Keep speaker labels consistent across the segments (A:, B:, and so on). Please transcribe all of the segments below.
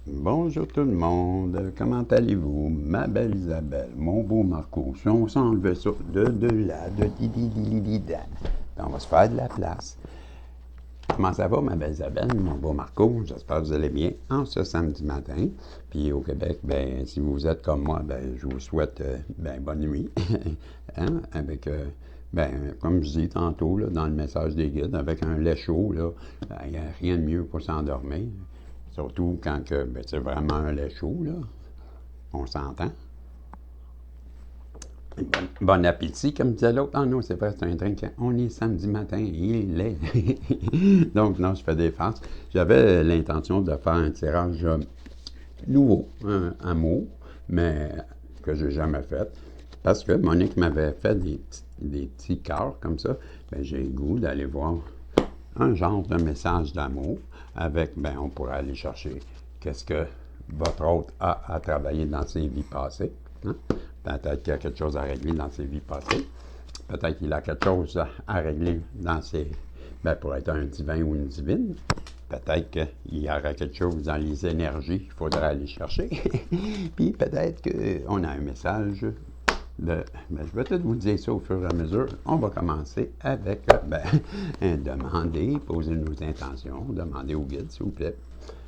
A: Bonjour tout le monde, comment allez-vous? Ma belle Isabelle, mon beau Marco, si on s'enlevait ça de là, de di-di-di-di-di-da, ben, on va se faire de la place. Comment ça va, ma belle Isabelle, mon beau Marco? J'espère que vous allez bien en ce samedi matin. Puis au Québec, ben, si vous êtes comme moi, ben, je vous souhaite ben, bonne nuit. Hein? Avec, ben, comme je dis tantôt là, dans le message des guides, avec un lait chaud, là, il n'y a rien de mieux pour s'endormir. Surtout quand que, ben, c'est vraiment un lait chaud, là. On s'entend. Bon appétit, comme disait l'autre. Ah non, c'est vrai, c'est un drink. On est samedi matin, il est. Donc, non, je fais des farces. J'avais l'intention de faire un tirage nouveau, un mot, mais que j'ai jamais fait. Parce que Monique m'avait fait des petits cœurs comme ça. Ben, j'ai le goût d'aller voir un genre de message d'amour avec, ben, on pourrait aller chercher qu'est-ce que votre hôte a à travailler dans ses vies passées. Hein? Peut-être qu'il y a quelque chose à régler dans ses vies passées. Peut-être qu'il a quelque chose à régler dans ses... Ben, pour être un divin ou une divine. Peut-être qu'il y aura quelque chose dans les énergies qu'il faudra aller chercher. Puis peut-être qu'on a un message ben, je vais tout vous dire ça au fur et à mesure. On va commencer avec demander, poser nos intentions, demander au guide, s'il vous plaît,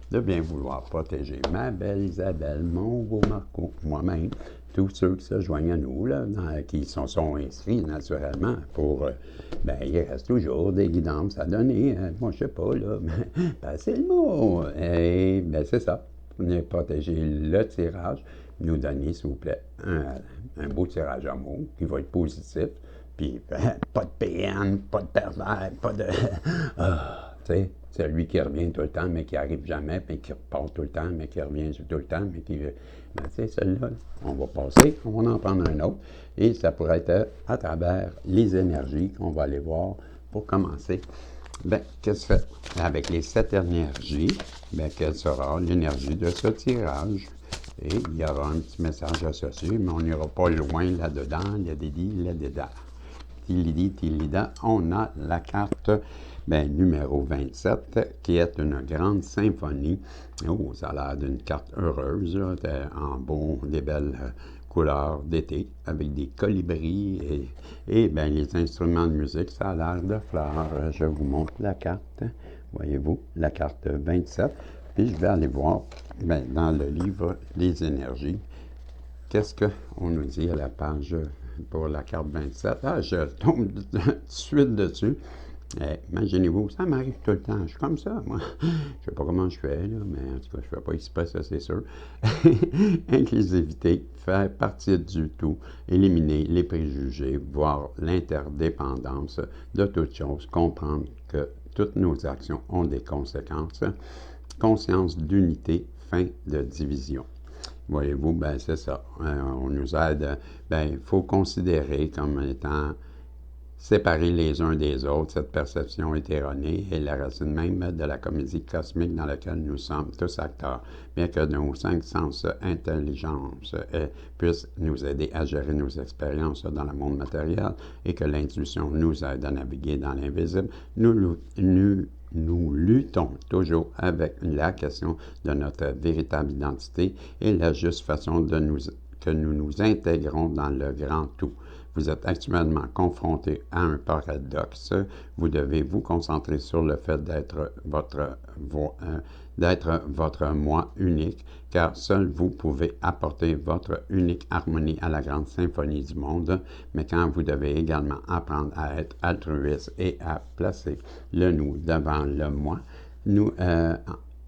A: de bien vouloir protéger ma belle Isabelle, mon beau Marco, moi-même, tous ceux qui se joignent à nous, là, qui sont inscrits naturellement pour. Ben, il reste toujours des guidances à donner. Moi, je sais pas, là, mais passez le mot. Et ben, c'est ça. Venez protéger le tirage. Nous donner, s'il vous plaît, un beau tirage amour qui va être positif. Puis, pas de PN, pas de pervers, pas de. Tu sais, celui qui revient tout le temps, mais qui arrive jamais, puis qui repart tout le temps, mais qui revient tout le temps, mais qui. Ben, tu sais, celui-là, on va passer, on va en prendre un autre. Et ça pourrait être à travers les énergies qu'on va aller voir pour commencer. Bien, qu'est-ce que fait avec les 7 énergies? Bien, quelle sera l'énergie de ce tirage? Et il y aura un petit message associé, mais on n'ira pas loin là-dedans. Il y a des dits là-dedans. Tilidi, tilida, on a la carte ben, numéro 27, qui est une grande symphonie. Oh, ça a l'air d'une carte heureuse, là, en beau, des belles couleurs d'été, avec des colibris et ben, les instruments de musique, ça a l'air de fleurs. Je vous montre la carte. Voyez-vous, la carte 27. Puis je vais aller voir ben, dans le livre Les énergies. Qu'est-ce qu'on nous dit à la page pour la carte 27? Ah, je tombe tout de suite dessus. Imaginez-vous, ça m'arrive tout le temps. Je suis comme ça, moi. Je ne sais pas comment je fais, là, mais en tout cas, je ne fais pas exprès, ça, c'est sûr. Inclusivité, faire partie du tout, éliminer les préjugés, voir l'interdépendance de toutes choses, comprendre que toutes nos actions ont des conséquences, conscience d'unité, fin de division. Voyez-vous, ben c'est ça. On nous aide. Ben, il faut considérer comme étant séparés les uns des autres. Cette perception est erronée et la racine même de la comédie cosmique dans laquelle nous sommes tous acteurs. Bien que nos 5 sens intelligence puissent nous aider à gérer nos expériences dans le monde matériel et que l'intuition nous aide à naviguer dans l'invisible, nous luttons toujours avec la question de notre véritable identité et la juste façon que nous nous intégrons dans le grand tout. Vous êtes actuellement confronté à un paradoxe. Vous devez vous concentrer sur le fait d'être votre moi unique, car seul vous pouvez apporter votre unique harmonie à la grande symphonie du monde, mais quand vous devez également apprendre à être altruiste et à placer le nous devant le moi, nous,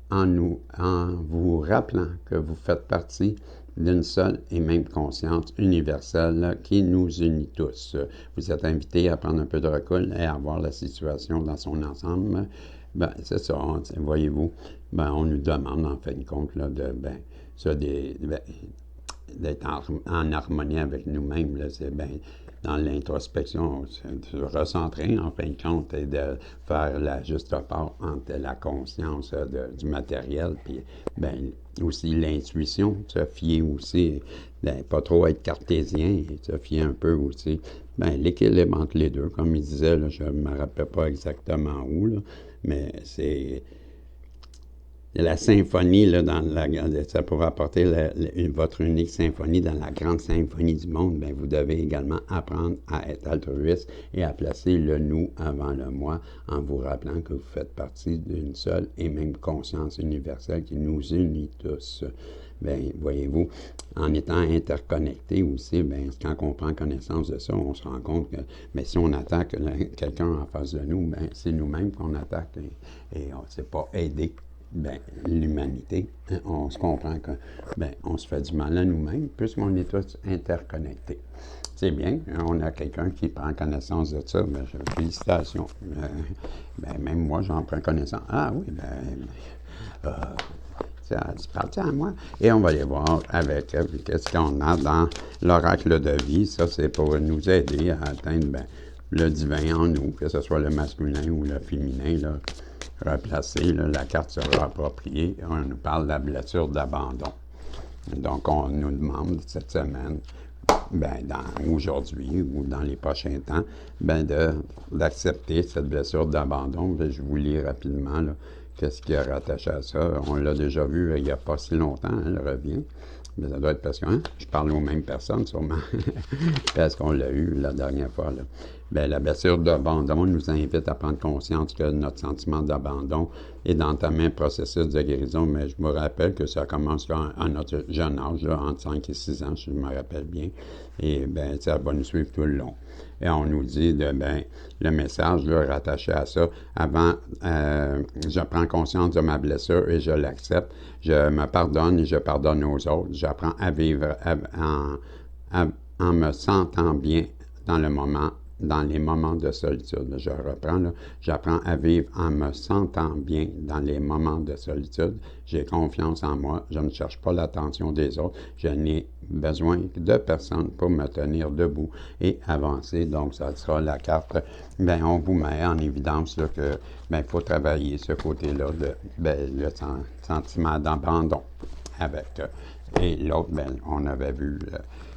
A: en vous rappelant que vous faites partie d'une seule et même conscience universelle qui nous unit tous. Vous êtes invité à prendre un peu de recul et à voir la situation dans son ensemble. Ben, c'est ça, voyez-vous, ben, on nous demande en fin de compte là, de, ben, ça, d'être en harmonie avec nous-mêmes. Là, c'est ben, dans l'introspection, de se recentrer en fin de compte et de faire la juste part entre la conscience du matériel puis ben, aussi l'intuition, se fier aussi, ben, pas trop être cartésien, se fier un peu aussi. Ben, l'équilibre entre les deux, comme il disait, là, je ne me rappelle pas exactement où, là, mais c'est la symphonie, là, ça pourrait apporter votre unique symphonie dans la grande symphonie du monde, bien, vous devez également apprendre à être altruiste et à placer le nous avant le moi en vous rappelant que vous faites partie d'une seule et même conscience universelle qui nous unit tous. Bien, voyez-vous, en étant interconnectés aussi, bien, quand on prend connaissance de ça, on se rend compte que bien, si on attaque quelqu'un en face de nous, bien, c'est nous-mêmes qu'on attaque et on ne s'est pas aidé. Bien, l'humanité, on se comprend que bien, on se fait du mal à nous-mêmes puisqu'on est tous interconnectés. C'est bien, on a quelqu'un qui prend connaissance de ça, bien, félicitations. Bien, même moi, j'en prends connaissance. Ah oui, bien, c'est parti à moi. Et on va aller voir avec qu'est-ce qu'on a dans l'oracle de vie. Ça, c'est pour nous aider à atteindre bien, le divin en nous, que ce soit le masculin ou le féminin, là, replacé, là, la carte sera appropriée. On nous parle de la blessure d'abandon. Donc, on nous demande cette semaine, ben, aujourd'hui ou dans les prochains temps, ben, d'accepter cette blessure d'abandon. Je vous lis rapidement là, qu'est-ce qui est rattaché à ça. On l'a déjà vu il n'y a pas si longtemps, hein, elle revient. Mais ça doit être parce que je parle aux mêmes personnes, sûrement, parce qu'on l'a eu la dernière fois. Là. Bien, la blessure d'abandon nous invite à prendre conscience que notre sentiment d'abandon est d'entamer un processus de guérison. Mais je me rappelle que ça commence à notre jeune âge, là, entre 5 et 6 ans, si je me rappelle bien. Et bien, ça va nous suivre tout le long. Et on nous dit, le message là, rattaché à ça, avant, je prends conscience de ma blessure et je l'accepte. Je me pardonne et je pardonne aux autres. J'apprends à vivre en me sentant bien dans les moments de solitude. Je reprends, là. J'apprends à vivre en me sentant bien dans les moments de solitude. J'ai confiance en moi. Je ne cherche pas l'attention des autres. Je n'ai besoin de personne pour me tenir debout et avancer. Donc, ça sera la carte. Bien, on vous met en évidence là, que il faut travailler ce côté-là, le sentiment d'abandon avec. Et l'autre, on avait vu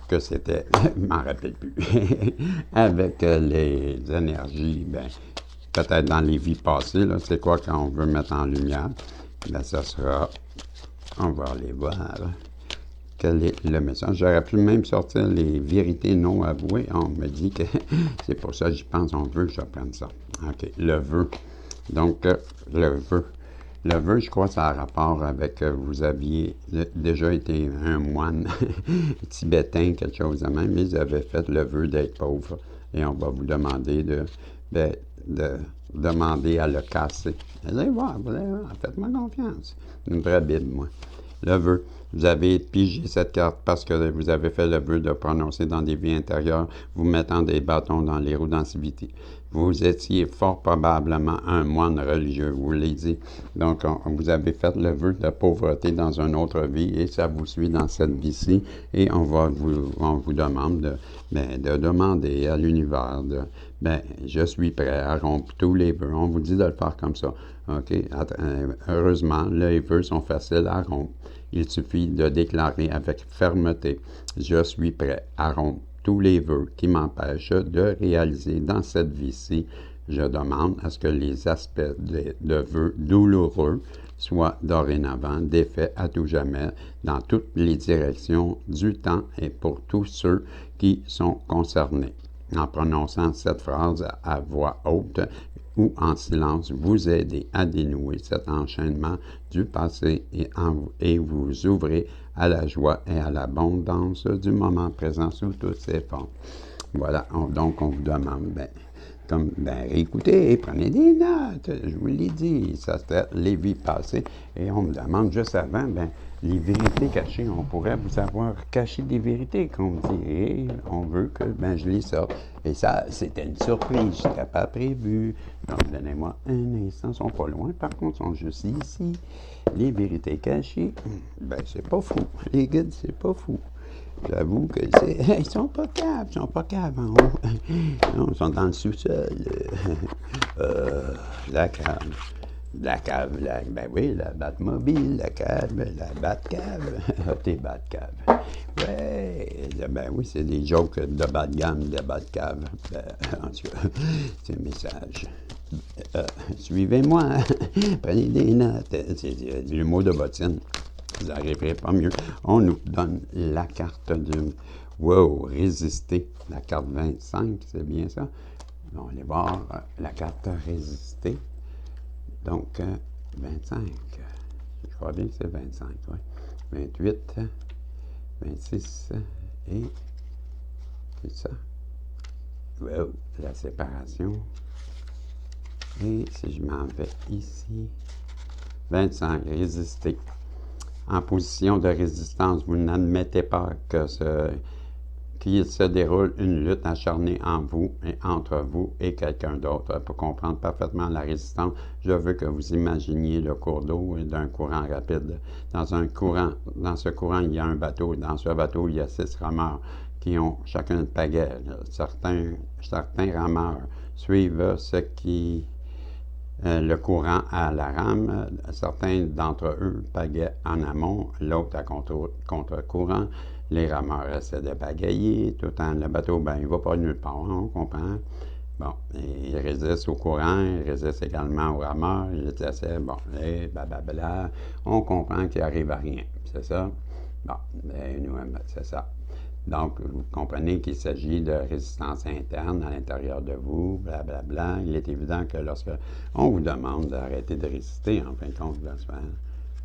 A: que c'était, je ne m'en rappelle plus, avec les énergies, peut-être dans les vies passées, là, c'est quoi qu'on veut mettre en lumière? Bien, ça sera, on va aller voir quel est le message. J'aurais pu même sortir les vérités non avouées. On me dit que c'est pour ça que j'y pense, on veut que j'apprenne ça. OK, le vœu. Donc, le vœu. Le vœu, je crois, ça a rapport avec vous aviez déjà été un moine tibétain, quelque chose de même, mais vous avez fait le vœu d'être pauvre. Et on va vous demander de demander à le casser. Vous allez voir, faites-moi confiance. Une vraie Bible, moi. Le vœu. Vous avez pigé cette carte parce que vous avez fait le vœu de prononcer dans des vies intérieures, vous mettant des bâtons dans les roues d'anxiété. Vous étiez fort probablement un moine religieux, vous l'avez dit. Donc, vous avez fait le vœu de pauvreté dans une autre vie et ça vous suit dans cette vie-ci. Et on vous demande de demander à l'univers je suis prêt à rompre tous les vœux. On vous dit de le faire comme ça. OK? Heureusement, les vœux sont faciles à rompre. Il suffit de déclarer avec fermeté « Je suis prêt à rompre tous les vœux qui m'empêchent de réaliser dans cette vie-ci. Je demande à ce que les aspects de vœux douloureux soient dorénavant défaits à tout jamais dans toutes les directions du temps et pour tous ceux qui sont concernés. » En prononçant cette phrase à voix haute ou en silence, vous aidez à dénouer cet enchaînement du passé et vous ouvrez à la joie et à l'abondance du moment présent sous toutes ses formes. Voilà, donc on vous demande, écoutez et prenez des notes, je vous l'ai dit, ça c'était les vies passées, et on me demande juste avant, les vérités cachées, on pourrait vous avoir caché des vérités qu'on me dit, et on veut que je les sorte. Et ça, c'était une surprise, je n'étais pas prévu. Donc, donnez-moi un instant, ils sont pas loin, par contre, ils sont juste ici. Les vérités cachées, c'est pas fou. Les guides, c'est pas fou. J'avoue que ils sont pas caves en haut. Non, ils sont dans le sous-sol. La cave, la Batmobile, la cave, la Batcave. T'es Batcave. Ouais, oui, c'est des jokes de bas de gamme, de Batcave. En tout cas, c'est un message. Suivez-moi, prenez des notes. C'est l'humour de bottine. Vous n'arriverez pas mieux. On nous donne la carte de wow, résister. La carte 25, c'est bien ça. On va aller voir la carte résister. Donc, 25. Je crois bien que c'est 25, oui. 28, 26 et c'est ça. Wow, la séparation. Et si je m'en vais ici, 25, résister. En position de résistance, vous n'admettez pas qu'il se déroule une lutte acharnée en vous et entre vous et quelqu'un d'autre. Pour comprendre parfaitement la résistance, je veux que vous imaginiez le cours d'eau d'un courant rapide. Dans ce courant, il y a un bateau. Dans ce bateau, il y a 6 rameurs qui ont chacun une pagaie. Certains rameurs suivent le courant à la rame. Certains d'entre eux pagaient en amont, l'autre à contre-courant. Les rameurs essaient de pagayer. Tout le temps, le bateau, il ne va pas nulle part, on comprend. Bon, ils résistent au courant, ils résistent également aux rameurs. Ils essaient, et blablabla. On comprend qu'il n'arrive à rien. C'est ça? Bon, c'est ça. Donc, vous comprenez qu'il s'agit de résistance interne à l'intérieur de vous, blablabla. Il est évident que lorsque on vous demande d'arrêter de résister, en fin de compte,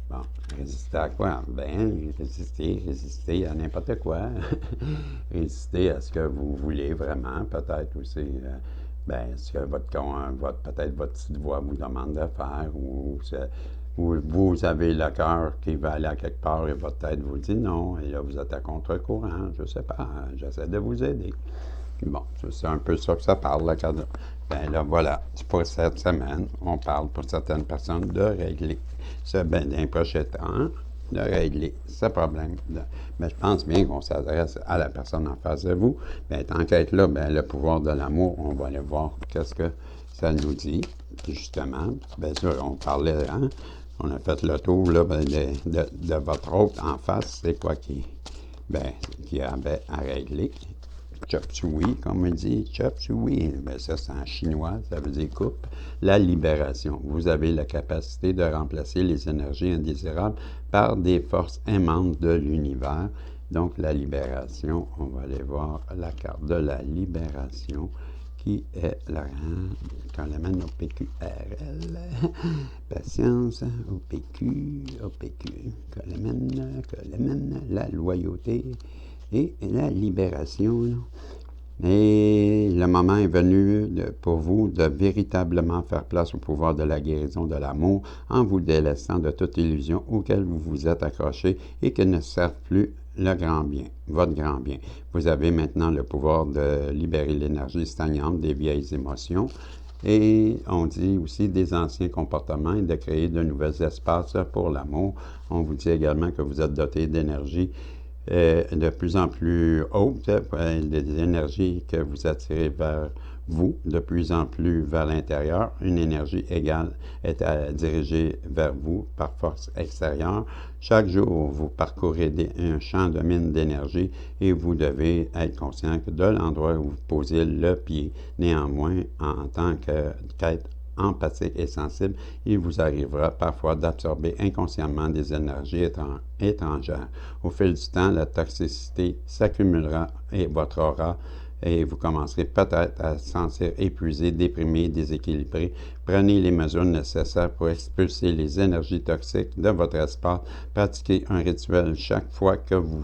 A: bon, résister à quoi? Résister à n'importe quoi. Résister à ce que vous voulez vraiment, peut-être aussi. Ce que peut-être votre petite voix vous demande de faire, ou vous avez le cœur qui va aller à quelque part et votre tête vous dit non, et là vous êtes à contre-courant, je ne sais pas, j'essaie de vous aider. Bon, c'est un peu ça que ça parle, là, là, voilà, pour cette semaine, on parle pour certaines personnes de régler dans les prochains temps, de régler ce problème. Mais je pense bien qu'on s'adresse à la personne en face de vous. Tant qu'être là, le pouvoir de l'amour, on va aller voir qu'est-ce que ça nous dit, justement. Bien sûr, on parlait, on a fait le tour là, de votre hôte en face, c'est quoi qui avait à régler. Chop suey, comme on dit, chop suey. Ça, c'est en chinois, ça veut dire coupe. La libération. Vous avez la capacité de remplacer les énergies indésirables par des forces aimantes de l'univers. Donc, la libération, on va aller voir la carte de la libération qui est quand on l'amène au PQRL. Patience, au PQ, quand on l'amène, la loyauté et la libération. Et le moment est venu pour vous de véritablement faire place au pouvoir de la guérison de l'amour en vous délaissant de toute illusion auquel vous vous êtes accroché et qui ne servent plus le grand bien, votre grand bien. Vous avez maintenant le pouvoir de libérer l'énergie stagnante des vieilles émotions et on dit aussi des anciens comportements et de créer de nouveaux espaces pour l'amour. On vous dit également que vous êtes doté d'énergie de plus en plus haute, des énergies que vous attirez vers vous, de plus en plus vers l'intérieur. Une énergie égale est dirigée vers vous par force extérieure. Chaque jour, vous parcourez un champ de mine d'énergie et vous devez être conscient que de l'endroit où vous posez le pied, néanmoins, en tant qu'être empathique et sensible, il vous arrivera parfois d'absorber inconsciemment des énergies étrangères. Au fil du temps, la toxicité s'accumulera et votre aura et vous commencerez peut-être à se sentir épuisé, déprimé, déséquilibré. Prenez les mesures nécessaires pour expulser les énergies toxiques de votre espace. Pratiquez un rituel chaque fois que vous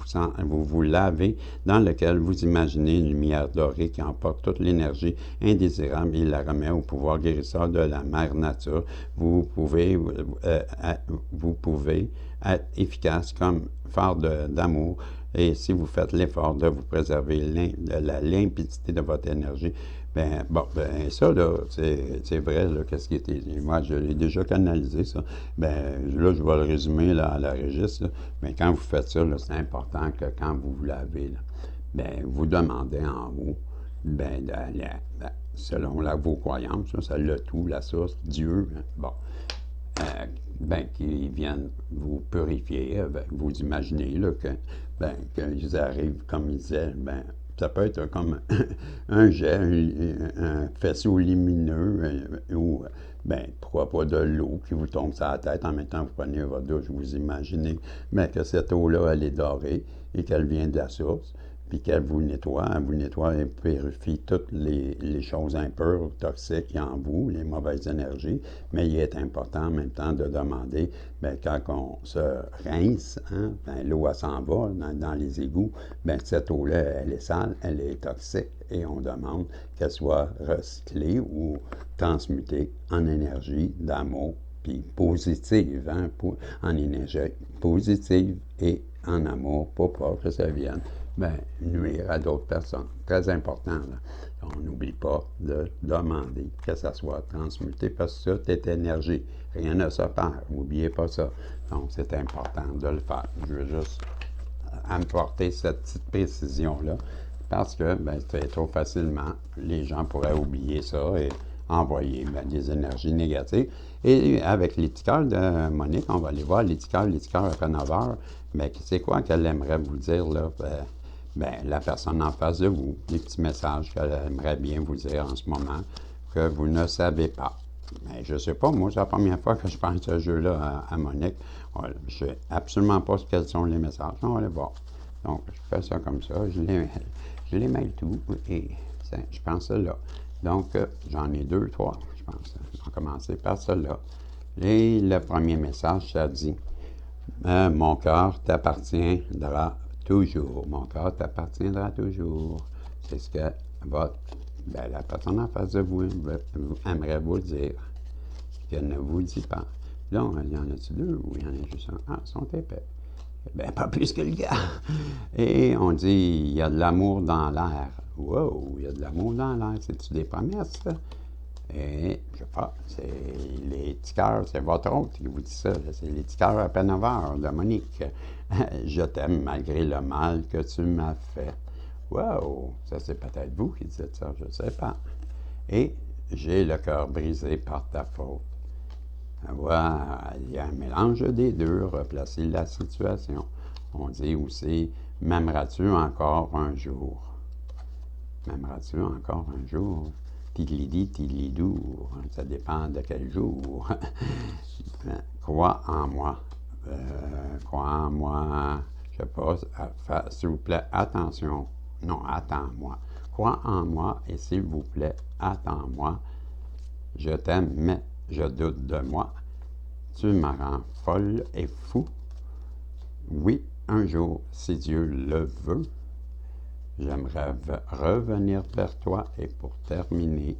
A: vous lavez, dans lequel vous imaginez une lumière dorée qui emporte toute l'énergie indésirable et la remet au pouvoir guérisseur de la mère nature. Vous pouvez être efficace comme phare d'amour. Et si vous faites l'effort de vous préserver la limpidité de votre énergie, ça, là, c'est vrai, là, qu'est-ce qui était dit. Moi, je l'ai déjà canalisé, ça. Là, je vais le résumer là, à la registre. Là. Mais quand vous faites ça, c'est important que quand vous vous lavez, là, vous demandez en haut, selon vos croyances, ça le tout, la source, Dieu, qu'ils viennent vous purifier, vous imaginez là, qu'ils arrivent, comme ils disaient, ça peut être comme un jet, un faisceau lumineux, ou, ben, pourquoi pas de l'eau qui vous tombe sur la tête en même temps que vous prenez votre douche. Vous imaginez ben, que cette eau-là, elle est dorée et qu'elle vient de la source, puis qu'elle vous nettoie et purifie toutes les choses impures, toxiques en vous, les mauvaises énergies. Mais il est important en même temps de demander, bien, quand on se rince, hein, ben, l'eau, elle s'en va dans les égouts, bien, cette eau-là, elle est sale, elle est toxique, et on demande qu'elle soit recyclée ou transmutée en énergie d'amour, puis positive, hein, en énergie positive et en amour, pour pas que ça vienne ben, nuire à d'autres personnes. Très important, là. On n'oublie pas de demander que ça soit transmuté parce que tout est énergie. Rien ne se perd. N'oubliez pas ça. Donc, c'est important de le faire. Je veux juste apporter cette petite précision-là parce que ben, très trop facilement, les gens pourraient oublier ça et envoyer ben, des énergies négatives. Et avec l'étiqueur de Monique, on va aller voir l'étiqueur après 9 heures. Mais c'est quoi qu'elle aimerait vous dire, là? Ben, la personne en face de vous, des petits messages qu'elle aimerait bien vous dire en ce moment que vous ne savez pas. Mais je ne sais pas, moi, c'est la première fois que je pense ce jeu-là à Monique. Je ne sais absolument pas quels sont les messages. On va aller voir. Donc, je fais ça comme ça, je les mêle tout et je pense là. Donc, j'en ai 2, 3, je pense. On va commencer par celle-là. Et le premier message, ça dit mon cœur t'appartiendra toujours. Mon cœur t'appartiendra toujours. C'est ce que la personne en face de vous aimerait vous dire, qu'elle ne vous dit pas. Là, il y en a-tu 2 ou il y en a juste un? Ah, ils sont épais. Ben, pas plus que le gars. Et on dit, il y a de l'amour dans l'air. Wow, il y a de l'amour dans l'air. C'est-tu des promesses, ça? Et, je sais pas, c'est les tickers, c'est votre hôte qui vous dit ça. C'est les tickers à peine 9 heures de Monique. Je t'aime malgré le mal que tu m'as fait. Wow, ça c'est peut-être vous qui dites ça, je ne sais pas. Et j'ai le cœur brisé par ta faute. Voilà, il y a un mélange des deux, replacer la situation. On dit aussi, m'aimeras-tu encore un jour? M'aimeras-tu encore un jour? Tilidi, tilidou, ça dépend de quel jour. Crois en moi. Crois en moi. Je sais pas, s'il vous plaît, attention. Non, attends-moi. Crois en moi et s'il vous plaît, attends-moi. Je t'aime, mais je doute de moi. Tu me rends folle et fou. Oui, un jour, si Dieu le veut, j'aimerais revenir vers toi et pour terminer,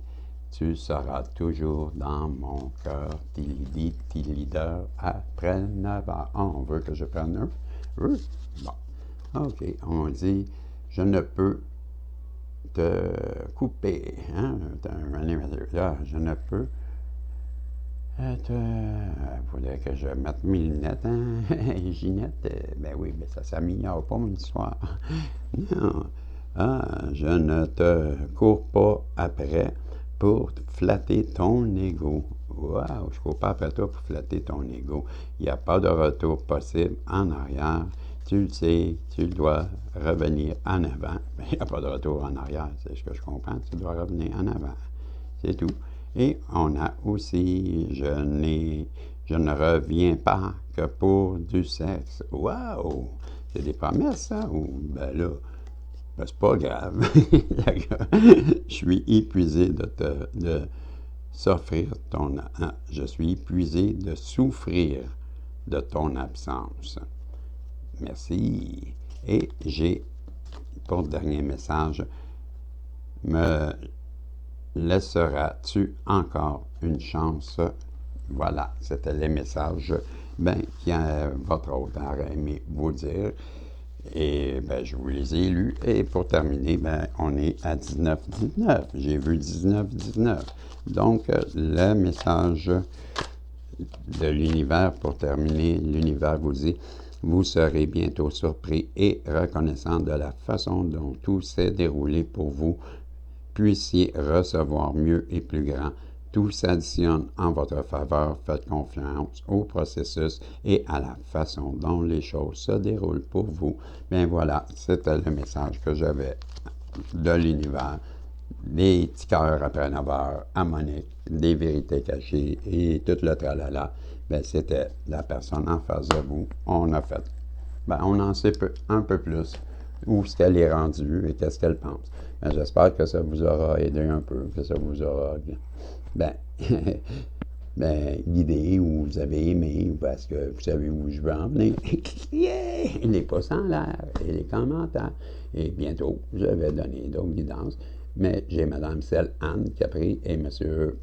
A: tu seras toujours dans mon cœur, tilidi, tilideur, après 9 heures. Oh, on veut que je prenne un? Oui? Bon. OK, on dit, je ne peux te couper. Hein? Je ne peux il faudrait que je mette mes lunettes, hein? Ginette, ben oui, mais ça s'améliore pas mon histoire. Non. Ah, je ne te cours pas après pour flatter ton ego. Wow, je cours pas après toi pour flatter ton ego. Il n'y a pas de retour possible en arrière. Tu le sais, tu dois revenir en avant. Ben, il n'y a pas de retour en arrière, c'est ce que je comprends. Tu dois revenir en avant. C'est tout. Et on a aussi, je ne reviens pas que pour du sexe. Wow! C'est des promesses, ça? Ou, ben là, ben c'est pas grave. Je suis épuisé de s'offrir ton... Je suis épuisé de souffrir de ton absence. Merci. Et j'ai, pour le dernier message, me laisseras-tu encore une chance? Voilà, c'était les messages que votre hôte aurait aimé vous dire. Et je vous les ai lus. Et pour terminer, on est à 19-19. J'ai vu 19-19. Donc, le message de l'univers, pour terminer, l'univers vous dit, vous serez bientôt surpris et reconnaissant de la façon dont tout s'est déroulé pour vous, puissiez recevoir mieux et plus grand. Tout s'additionne en votre faveur. Faites confiance au processus et à la façon dont les choses se déroulent pour vous. Bien voilà, c'était le message que j'avais de l'univers, des petits cœurs après 9 heures, harmoniques, des vérités cachées et tout le tralala, ben c'était la personne en face de vous. On a fait. Ben, on en sait un peu plus où ce qu'elle est rendue et qu'est-ce qu'elle pense. Ben, j'espère que ça vous aura aidé un peu, que ça vous aura ben, guidé ou vous avez aimé parce que vous savez où je veux en venir. Yeah! Les pouces en l'air et les commentaires. Et bientôt, je vais donner d'autres guidances. Mais j'ai Mme Celle Anne Capri et M.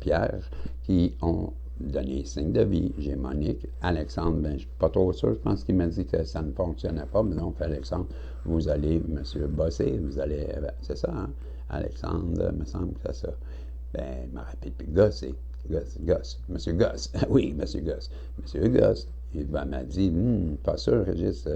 A: Pierre qui ont donné signe de vie. J'ai Monique, Alexandre, ben, je ne suis pas trop sûr, je pense qu'il m'a dit que ça ne fonctionnait pas, mais donc Alexandre, vous allez, M. Bossé, vous allez, c'est ça, hein? Alexandre, me semble que c'est ça. Ben, je me rappelle plus, Gossé. Monsieur Goss, oui, Monsieur Goss. Monsieur Goss, il m'a dit, pas sûr, Régis,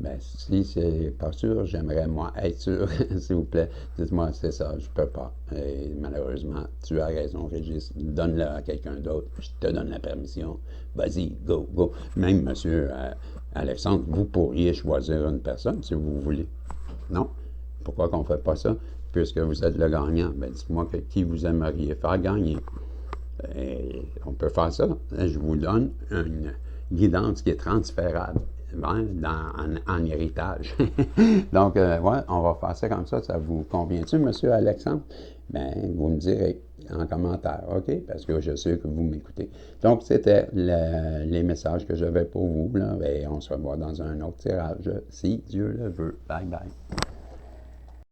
A: ben, si c'est pas sûr, j'aimerais moi être sûr, s'il vous plaît. Dites-moi, c'est ça, je peux pas. Et malheureusement, tu as raison, Régis. Donne-le à quelqu'un d'autre. Je te donne la permission. Vas-y, go, go. Même, monsieur Alexandre, vous pourriez choisir une personne si vous voulez. Non? Pourquoi qu'on ne fait pas ça? Puisque vous êtes le gagnant. Ben, dites-moi qui vous aimeriez faire gagner. Et on peut faire ça. Je vous donne une guidance qui est transférable en héritage. Donc, ouais, on va faire ça comme ça. Ça vous convient-tu, M. Alexandre? Bien, vous me direz en commentaire, OK? Parce que je sais que vous m'écoutez. Donc, c'était les messages que j'avais pour vous. Là. Et on se revoit dans un autre tirage, si Dieu le veut. Bye bye.